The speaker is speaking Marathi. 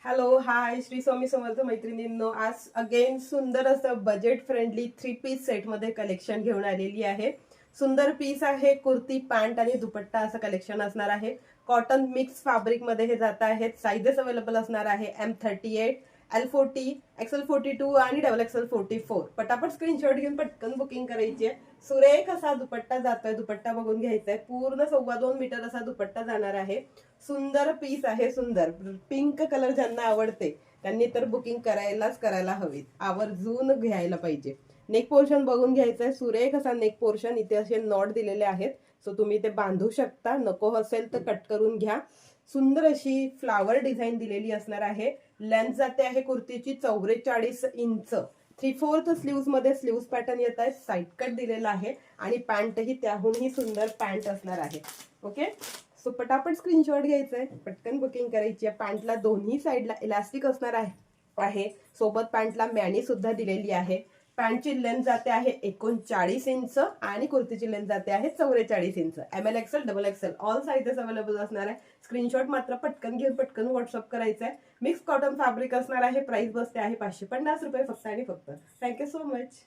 हॅलो हाय श्री स्वामी समर्थ मैत्रिणींनो, आज अगेन सुंदर असं बजेट फ्रेंडली 3 पीस सेट मध्ये कलेक्शन घेऊन आलेली आहे। सुंदर पीस आहे, कुर्ती पॅन्ट आणि दुपट्टा असं कलेक्शन असणार आहे। कॉटन मिक्स फॅब्रिक मध्ये हे जात आहेत। साइजेस अवेलेबल असणार आहे M38, L40, XL42 आणि XXL44। पटापट स्क्रीनशॉट घेऊन पटकन बुकिंग करायची आहे। सुरेख असा दुपट्टा जातोय, दुपट्टा बघून घ्यायचा आहे। पूर्ण 2.25 मीटर असा दुपट्टा जाणार आहे। सुंदर पीस आहे, सुंदर पिंक कलर ज्यांना आवडते त्यांनी तर बुकिंग करायला हवी, आवर्जून घ्यायला पाहिजे। नेक पोर्शन बघून घ्यायचं आहे, सुरेख असा नेक पोर्शन, इथे असे नॉट दिलेले आहेत, सो तुम्ही ते बांधू शकता, नको असेल तर कट करून घ्या। सुंदर अशी फ्लावर डिझाईन दिलेली असणार आहे। लेंथ जाते आहे कुर्तीची 44 इंच। 3/4 स्लीव्स मध्ये स्लीव्स पॅटर्न येत आहे, साइड कट दिलेला आहे आणि पॅन्ट ही त्याहूनही सुंदर पॅन्ट असणार आहे। ओके, सो पटापट स्क्रीनशॉट घ्यायचा आहे, पटकन बुकिंग करायची आहे। पॅन्टला दोन्ही साइडला इलास्टिक असणार आहे, सोबत पॅन्टला मॅनी सुद्धा दिलेली आहे। पॅन्टची लेंथ जाते आहे 39 इंच आणि कुर्तीची लेंथ जाते आहे 44 inch. ML XL XXL all sizes available असणार आहे। स्क्रीनशॉट मात्र पटकन घेऊन पटकन व्हॉट्सअप करायचा आहे। मिक्स कॉटन फॅब्रिक असणार आहे। प्राइस बसते आहे 550 रुपये फक्त आणि फक्त। Thank you so much.